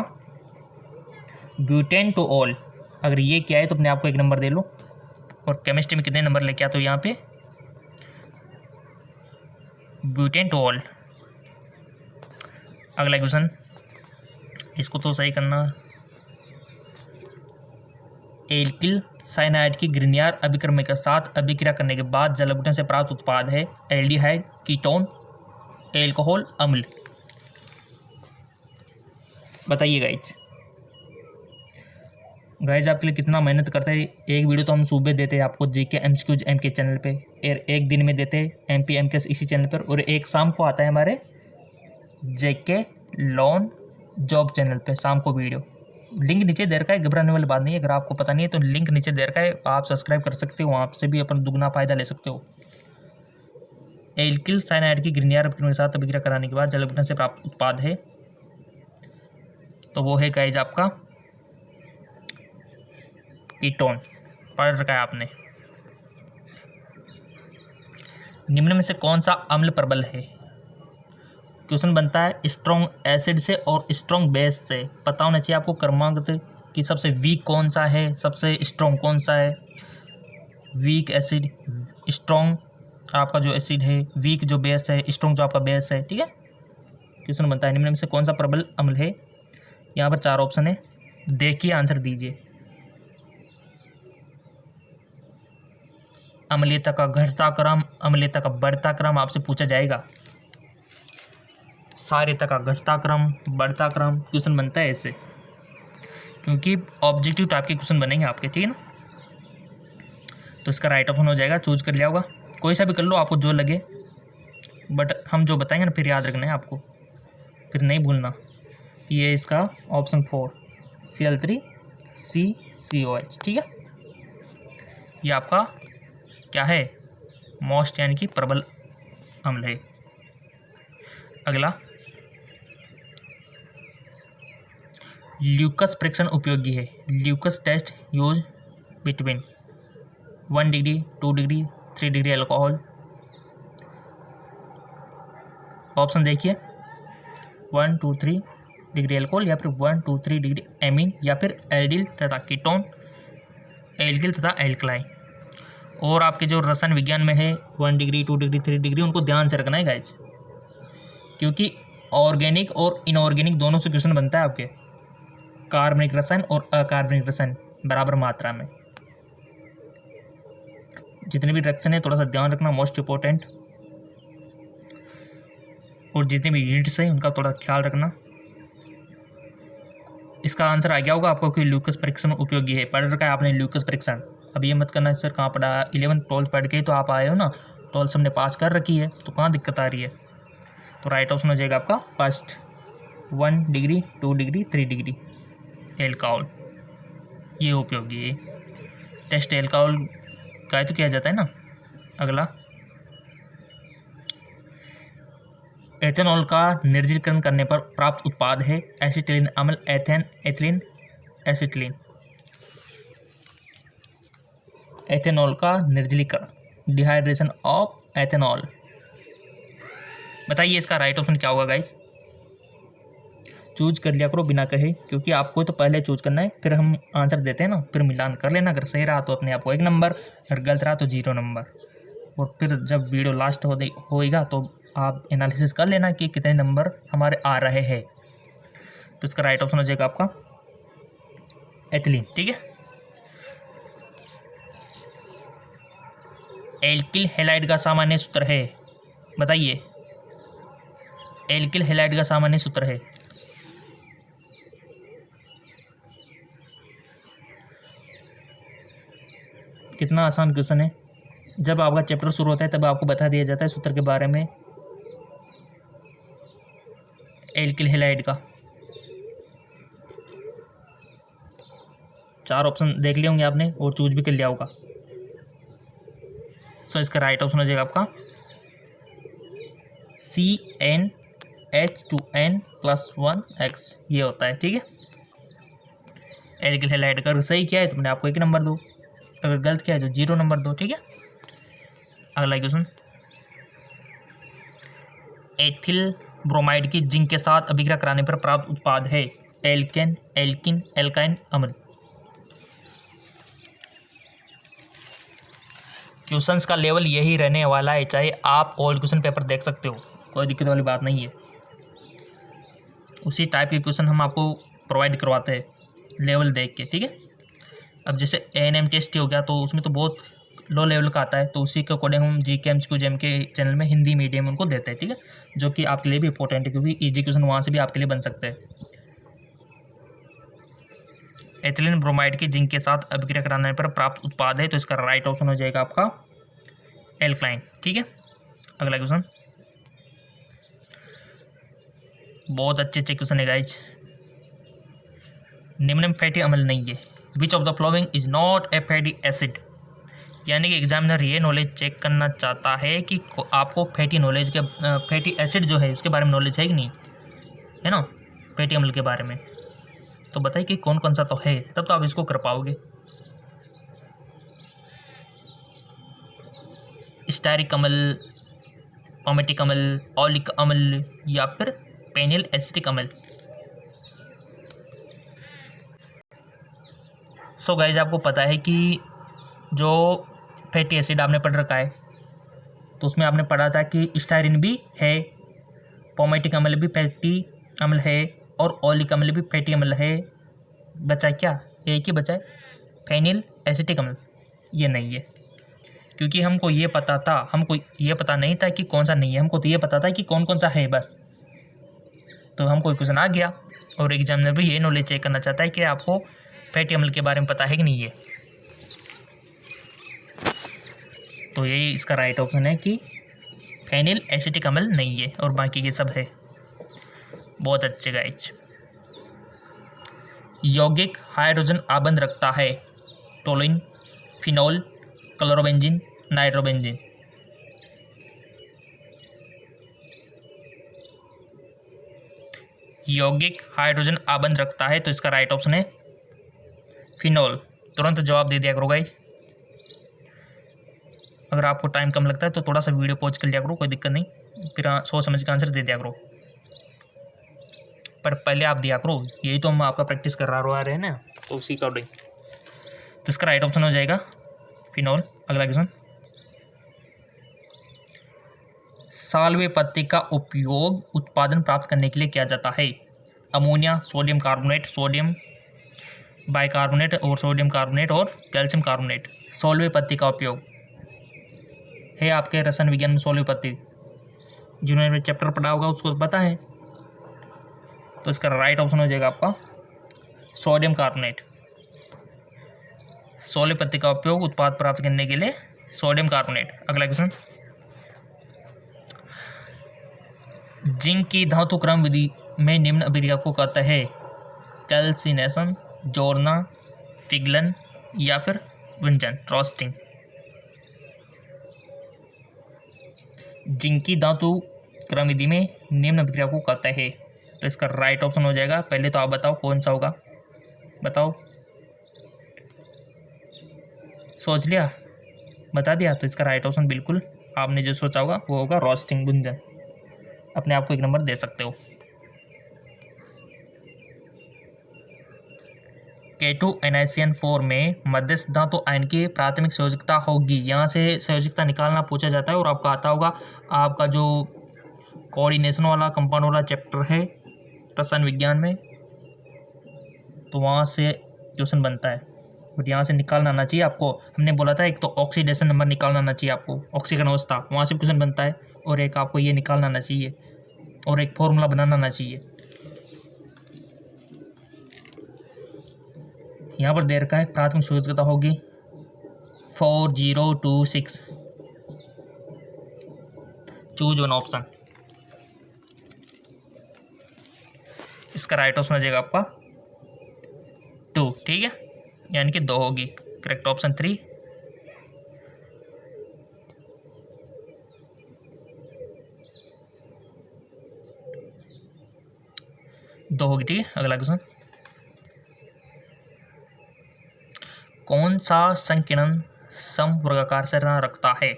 ब्यूटेन टू ऑल। अगर ये क्या है तो अपने आप को 1 नंबर दे लो। और केमिस्ट्री में कितने नंबर लेके आते हो यहाँ पे? Butane two all. अगला क्वेश्चन, इसको तो सही करना। एल्किल साइनाइड की ग्रिनियर अभिक्रम के साथ अभिक्रिया करने के बाद जल अपघटन से प्राप्त उत्पाद है एल्डिहाइड, कीटोन, एल्कोहल, अम्ल। बताइए गाइज। गाइज आपके लिए कितना मेहनत करते हैं। एक वीडियो तो हम सुबह देते हैं आपको जीके एमसीक्यूज एम के चैनल पे, एक दिन में देते हैं MP MK इसी चैनल पर, और एक शाम को आता है हमारे JK लॉन जॉब चैनल पे शाम को वीडियो। लिंक नीचे दे रखा है, घबराने वाली बात नहीं है। अगर आपको पता नहीं है तो लिंक नीचे दे रखा है, आप सब्सक्राइब कर सकते हो, वहाँ से भी अपन दुगना फायदा ले सकते हो। एल्किल साइनाइड की ग्रिनियर अभिक्रिया के साथ अभिक्रिया कराने के बाद जल अपघटन से प्राप्त उत्पाद है, तो वो है गाइज आपका कीटोन। पढ़ रखा है आपने। निम्न में से कौन सा अम्ल प्रबल है? क्वेश्चन बनता है स्ट्रॉन्ग एसिड से और स्ट्रॉन्ग बेस से। पता होना चाहिए आपको क्रमांक कि सबसे वीक कौन सा है, सबसे स्ट्रॉन्ग कौन सा है। वीक एसिड, स्ट्रॉन्ग आपका जो एसिड है, वीक जो बेस है, स्ट्रॉन्ग जो आपका बेस है, ठीक है। क्वेश्चन बनता है निम्न में से कौन सा प्रबल अम्ल है। यहाँ पर 4 ऑप्शन है, देखिए आंसर दीजिए। अम्लीयता का घटता क्रम, अम्लीयता का बढ़ता क्रम आपसे पूछा जाएगा। सार्यता का घटता क्रम, बढ़ता क्रम। क्वेश्चन बनता है ऐसे, क्योंकि ऑब्जेक्टिव टाइप के क्वेश्चन बनेंगे आपके, ठीक है ना। तो इसका राइट ऑप्शन हो जाएगा, चूज कर लिया होगा, कोई सा भी कर लो आपको जो लगे, बट हम जो बताएंगे ना फिर याद रखना है आपको, फिर नहीं भूलना। ये इसका ऑप्शन 4 Cl3CCOH, ठीक है। ये आपका क्या है? मोस्ट यानी कि प्रबल अम्ल है। अगला, ल्यूकस परीक्षण उपयोगी है। Lucas test use between 1 degree, 2 degree, 3 degree alcohol. Option देखिए, 1, 2, 3 डिग्री अल्कोहल या फिर 1, 2, 3 डिग्री एमीन या फिर एल्डिल तथा कीटोन, एल्किल तथा एल्कलाइन। और आपके जो रसायन विज्ञान में है 1 डिग्री, 2 डिग्री, 3 डिग्री, उनको ध्यान से रखना है गाइज, क्योंकि ऑर्गेनिक और इनऑर्गेनिक दोनों से क्वेश्चन बनता है आपके। कार्बनिक रसायन और अकार्बनिक रसायन, बराबर मात्रा में। जितने भी रिएक्शन है थोड़ा सा ध्यान रखना, मोस्ट इम्पोर्टेंट, और जितने भी यूनिट्स हैं उनका थोड़ा ख्याल रखना। इसका आंसर आ गया होगा आपको कि ल्यूकस परीक्षण उपयोगी है। पढ़ रखा है आपने ल्यूकस परीक्षण। अब ये मत करना सर कहाँ पढ़ा, 11 12 पढ़ के तो आप आए हो ना, 12 सबने पास कर रखी है तो कहाँ दिक्कत आ रही है। तो राइट ऑप्शन हो जाएगा आपका first, 1 degree 2 degree 3 degree alcohol, ये उपयोगी है। टेस्ट एल्कोहल का तो किया जाता है ना। अगला, एथेनॉल का निर्जलीकरण करने पर प्राप्त उत्पाद है एसिटिलीन अम्ल, एथेन, एथिलीन, एसिटिलीन। एथेनॉल का निर्जलीकरण, डिहाइड्रेशन ऑफ एथेनॉल। बताइए इसका राइट ऑप्शन क्या होगा गाइज। चूज कर लिया करो बिना कहे, क्योंकि आपको तो पहले चूज करना है, फिर हम आंसर देते हैं ना, फिर मिलान कर लेना। अगर सही रहा तो अपने आप को 1 नंबर, अगर गलत रहा तो 0 नंबर। और फिर जब वीडियो लास्ट होएगा तो आप एनालिसिस कर लेना कि कितने नंबर हमारे आ रहे हैं। तो इसका राइट ऑप्शन हो जाएगा आपका एथिलीन। ठीक है। एल्किल हैलाइड का सामान्य सूत्र है, बताइए। एल्किल हैलाइड का सामान्य सूत्र है, कितना आसान क्वेश्चन है। जब आपका चैप्टर शुरू होता है तब आपको बता दिया जाता है सूत्र के बारे में एल्किल हैलाइड का। 4 ऑप्शन देख लिए होंगे आपने और चूज भी कर लिया होगा। सो इसका राइट ऑप्शन हो जाएगा आपका CnH2n+1x, ये होता है। ठीक है। एल्किल हैलाइड का सही किया है तो मैंने आपको 1 नंबर दो, अगर गलत किया है तो 0 नंबर दो। ठीक है। अगला क्वेश्चन, एथिल ब्रोमाइड की जिंक के साथ अभिक्रिया कराने पर प्राप्त उत्पाद है एल्केन, एल्किन, एल्काइन अम्ल। क्वेश्चंस का लेवल यही रहने वाला है, चाहे आप ऑल क्वेश्चन पेपर देख सकते हो, कोई दिक्कत वाली बात नहीं है। उसी टाइप के क्वेश्चन हम आपको प्रोवाइड करवाते हैं लेवल देख के। ठीक है। अब जैसे ANM टेस्ट हो गया तो उसमें तो बहुत लो लेवल का आता है, तो उसी के अकॉर्डिंग हम GK MCQ जेम के चैनल में हिंदी मीडियम उनको देते हैं। ठीक है। जो कि आपके लिए भी इंपॉर्टेंट है, क्योंकि ईजी क्वेश्चन वहाँ से भी आपके लिए बन सकते हैं। एथिलीन ब्रोमाइड की जिंक के साथ अभिक्रिया कराने पर प्राप्त उत्पाद है, तो इसका राइट ऑप्शन हो जाएगा आपका एल्कलाइन। ठीक है। अगला क्वेश्चन, बहुत अच्छे क्वेश्चन है गाइज। निम्न में फैटी अम्ल नहीं है, which of the following is not a fatty acid. यानी कि एग्जामिनर ये नॉलेज चेक करना चाहता है कि आपको फैटी नॉलेज के फैटी एसिड जो है उसके बारे में नॉलेज है कि नहीं है ना, फैटी अम्ल के बारे में। तो बताइए कि कौन कौन सा तो है, तब तो आप इसको कर पाओगे। स्टायरिक अम्ल, पामेटिक अम्ल, ऑलिक अम्ल या फिर पेनिल एसिटिक अम्ल। सो गाइज आपको पता है कि जो फैटी एसिड आपने पढ़ रखा है तो उसमें आपने पढ़ा था कि स्टायरिन भी है, पामेटिक अम्ल भी फैटी अम्ल है और ऑलिक अम्ल भी फैटी अम्ल है। बचा क्या, एक ही बचा है फेनिल एसिटिक अम्ल। ये नहीं है, क्योंकि हमको ये पता था, हमको ये पता नहीं था कि कौन सा नहीं है, हमको तो ये पता था कि कौन कौन सा है बस। तो हमको क्वेश्चन आ गया और एग्जामिनर भी ये नॉलेज चेक करना चाहता है कि आपको फैटी अम्ल के बारे में पता है कि नहीं है। तो यही इसका राइट ऑप्शन है कि फेनिल एसिटिक अम्ल नहीं है और बाकी ये सब है। बहुत अच्छे गाइज। यौगिक हाइड्रोजन आबंध रखता है टोलिन, फिनोल, क्लोरोबेंजीन, नाइट्रोबेंजीन। यौगिक हाइड्रोजन आबंध रखता है तो इसका राइट ऑप्शन है फिनोल। तुरंत जवाब दे दिया करो गाइज। अगर आपको टाइम कम लगता है तो थोड़ा सा वीडियो पॉज कर लिया करो, कोई दिक्कत नहीं, फिर सोच समझ के आंसर दे दिया करो, पर पहले आप दिया करो। यही तो हम आपका प्रैक्टिस कर रहे हैं ना, तो उसी अकॉर्डिंग। तो इसका राइट ऑप्शन हो जाएगा फिनोल। अगला क्वेश्चन, साल्वे पत्ती का उपयोग उत्पादन प्राप्त करने के लिए किया जाता है ammonia, sodium carbonate, sodium bicarbonate और सोडियम कार्बोनेट और कैल्शियम कार्बोनेट। सोलहवीं पत्ती का उपयोग है आपके रसायन विज्ञान में। सोलहवीं पत्ती जिन्होंने चैप्टर पढ़ा होगा उसको पता है। तो इसका राइट ऑप्शन हो जाएगा आपका सोडियम कार्बोनेट। सोलहवीं पत्ती का उपयोग उत्पाद प्राप्त करने के लिए सोडियम कार्बोनेट। अगला क्वेश्चन, जिंक की धातु क्रम विधि में निम्न अभिक्रिया को कहता है? कैल्सिनेशन, जोड़ना, पिघलन या फिर विंजन, रोस्टिंग। जिंक की धातु क्रम विधि में निम्न अभिक्रिया को कहता है। तो इसका राइट ऑप्शन हो जाएगा, पहले तो आप बताओ कौन सा होगा, बताओ, सोच लिया, बता दिया? तो इसका राइट ऑप्शन बिल्कुल आपने जो सोचा होगा वो होगा रोस्टिंग, भुंजन। अपने आप को 1 नंबर दे सकते हो। K2NiCN4 में मध्यस्थ धातु आयन की प्राथमिक संयोजकता होगी। यहाँ से संयोजकता निकालना पूछा जाता है और आपको आता होगा आपका जो कोऑर्डिनेशन वाला कंपाउंड वाला चैप्टर है रसायन विज्ञान में, तो वहाँ से क्वेश्चन बनता है। बट यहाँ से निकालना आना चाहिए आपको। हमने बोला था एक तो ऑक्सीडेशन नंबर निकालना आना चाहिए आपको, ऑक्सीकरण अवस्था, वहाँ से क्वेश्चन बनता है, और एक आपको ये निकालना आना चाहिए और एक फॉर्मूला बनाना आना चाहिए। यहाँ पर दे रखा है प्राथमिक संयोजकता होगी 4026। Choose one option. इसका राइट ऑप्शन हो जाएगा आपका 2, ठीक है, यानी कि 2 होगी। Correct option 3। दो होगी, ठीक है। अगला क्वेश्चन, कौन सा संकीर्ण समवर्गाकार संरचना रखता है?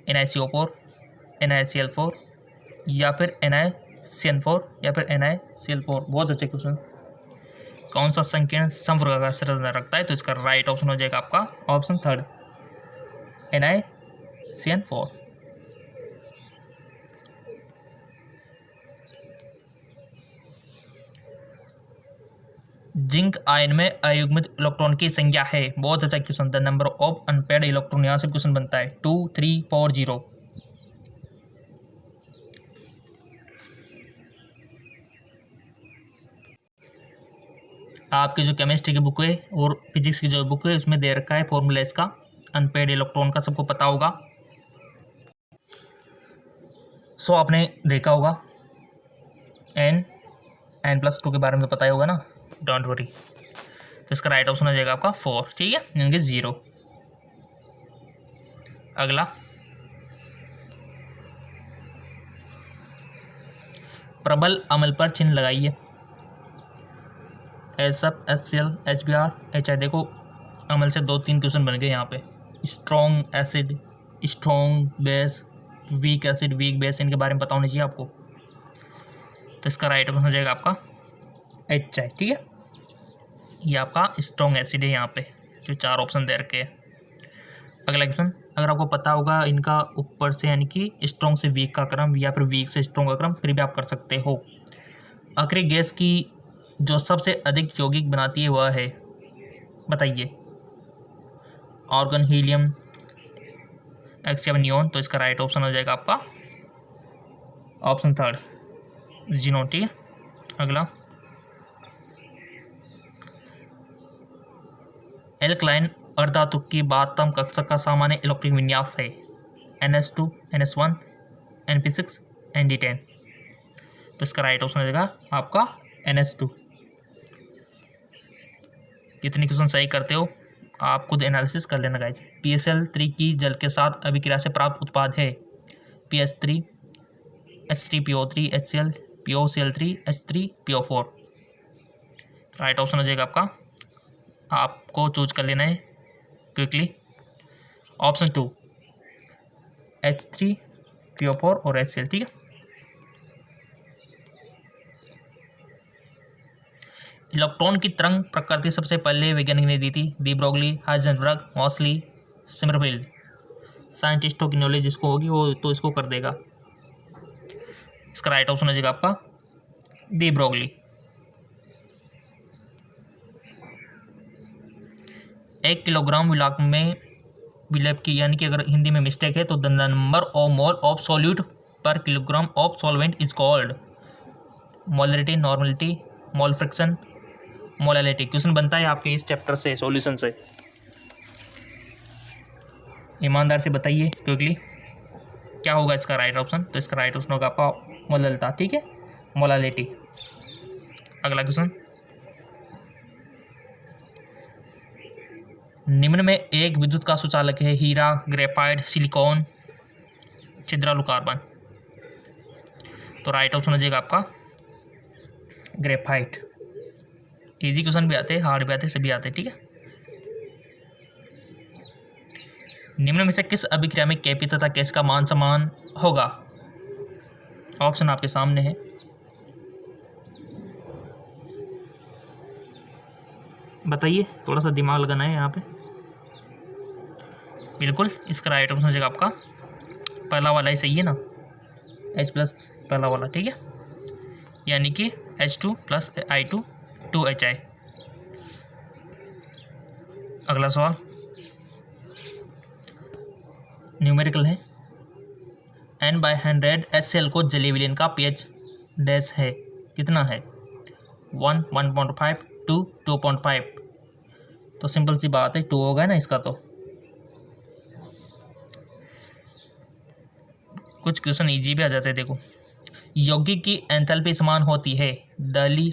NiCO4, NiCl4 या फिर NiCN4 या फिर NiCl4। बहुत अच्छे क्वेश्चन। कौन सा संकीर्ण समवर्गाकार संरचना रखता है? तो इसका राइट ऑप्शन हो जाएगा आपका ऑप्शन 3, NiCN4। जिंक आयन में अयुग्मित इलेक्ट्रॉन की संख्या है। बहुत अच्छा question. The number of unpaired electron, यहाँ से क्वेश्चन बनता है 2, 3, 4, 0। आपकी जो केमिस्ट्री की बुक है और फिजिक्स की जो बुक है उसमें दे रखा है फॉर्मूला इसका, अनपेयर्ड इलेक्ट्रॉन का, सबको पता होगा। सो आपने देखा होगा n+2 के बारे में तो पता ही होगा ना, डोंट वरी। तो इसका राइट ऑप्शन हो जाएगा आपका 4, ठीक है, यानी कि 0। अगला, प्रबल अम्ल पर चिन्ह लगाइए। SF, HCl, HBr, HI। देखो अम्ल से 2-3 क्वेश्चन बन गए यहाँ पे। Strong acid, strong base, weak acid, weak base, इनके बारे में पता होना चाहिए आपको। तो इसका राइट ऑप्शन हो जाएगा आपका HI, ठीक है। ये आपका स्ट्रॉन्ग एसिड है यहाँ पे, जो 4 ऑप्शन दे रखे हैं। अगला क्वेश्चन, अगर आपको पता होगा इनका ऊपर से यानी कि स्ट्रॉन्ग से वीक का क्रम या फिर वीक से स्ट्रॉन्ग का क्रम, फिर भी आप कर सकते हो। आखिरी गैस की जो सबसे अधिक यौगिक बनाती है वह है, बताइए। Argon, helium, X7, neon. तो इसका राइट ऑप्शन हो जाएगा आपका ऑप्शन 3, ज़ीनॉन, ठीक है। अगला, एल्कलाइन अर्धातु की बातम कक्षा का सामान्य इलेक्ट्रॉनिक विन्यास है। NH2, NS1, NP6, ND10। तो इसका राइट ऑप्शन हो जाएगा आपका NH2। कितने क्वेश्चन सही करते हो आप खुद एनालिसिस कर लेना गाइज। PSL3 की जल के साथ अभिक्रिया से प्राप्त उत्पाद है PS3, H3PO3, HCl, POCl3, H3PO4। Right option हो जाएगा आपका, आपको चूज कर लेना है क्विकली, ऑप्शन 2, H3PO4 और HCl, ठीक है। इलेक्ट्रॉन की तरंग प्रकृति सबसे पहले वैज्ञानिक ने दी थी? De Broglie, Heisenberg, Moseley, Sommerfeld. साइंटिस्टों की नॉलेज जिसको होगी वो तो इसको कर देगा। इसका राइट ऑप्शन हो जाएगा आपका डी ब्रोगली। 1 किलोग्राम विलायक की, यानी कि अगर हिंदी में मिस्टेक है तो the number of mole of solute per kilogram of solvent is called molarity, normality, mole fraction, molality. Question बनता है आपके इस चैप्टर से, सॉल्यूशन से। ईमानदार से बताइए क्विकली क्या होगा इसका राइट ऑप्शन। तो इसका राइट ऑप्शन होगा आपका मोलैलिटी, ठीक है, मोलैलिटी। अगला क्वेश्चन, निम्न में एक विद्युत का सुचालक है हीरा, ग्रेफाइट, सिलिकॉन, छिद्रालु कार्बन। तो राइट ऑप्शन हो जाएगा आपका ग्रेफाइट। इजी क्वेश्चन भी आते हैं, हार्ड भी आते हैं, सभी आते हैं, ठीक है। निम्न में से किस अभिक्रिया में Kp तथा Ks का मान समान होगा। ऑप्शन आपके सामने है। बताइए, थोड़ा सा दिमाग लगाना है यहाँ पे। बिल्कुल इसका राइट ऑप्शन हो जाएगा आपका पहला वाला ही सही है ना, H+ पहला वाला, ठीक है, यानी कि H2 + I2 2HI। अगला सवाल न्यूमेरिकल है। N/100 HCl को जलीय विलयन का pH डैश है, कितना है? 1, 1.5, 2, 2.5। तो सिंपल सी बात है 2 होगा ना इसका। तो कुछ क्वेश्चन इजी भी आ जाते हैं। देखो, यौगिक की एंथैल्पी समान होती है दहली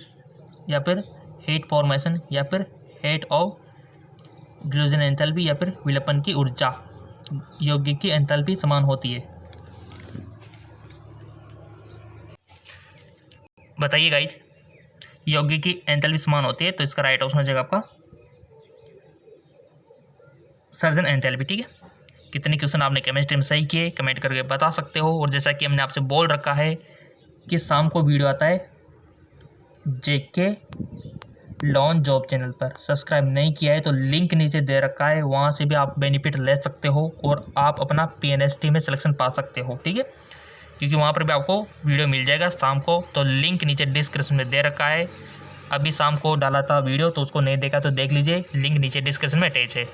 या फिर हीट फॉर्मेशन या फिर हेट ऑफ डिफ्यूजन एंथैल्पी या फिर विलपन की ऊर्जा। यौगिक की एंथैल्पी समान होती है। बताइए गाइज, यौगिक की एंथैल्पी समान होती है। तो इसका राइट ऑप्शन हो जाएगा आपका सर्जन एंथैल्पी, ठीक है। कितने क्वेश्चन आपने केमिस्ट्री में सही किए कमेंट करके बता सकते हो। और जैसा कि हमने आपसे बोल रखा है कि शाम को वीडियो आता है JK लॉन जॉब चैनल पर, सब्सक्राइब नहीं किया है तो लिंक नीचे दे रखा है, वहाँ से भी आप बेनिफिट ले सकते हो और आप अपना PNST में सिलेक्शन पा सकते हो, ठीक है। क्योंकि वहाँ पर भी आपको वीडियो मिल जाएगा शाम को। तो लिंक नीचे डिस्क्रिप्शन में दे रखा है। अभी शाम को डाला था वीडियो, तो उसको नहीं देखा तो देख लीजिए, लिंक नीचे डिस्क्रिप्शन में अटैच है।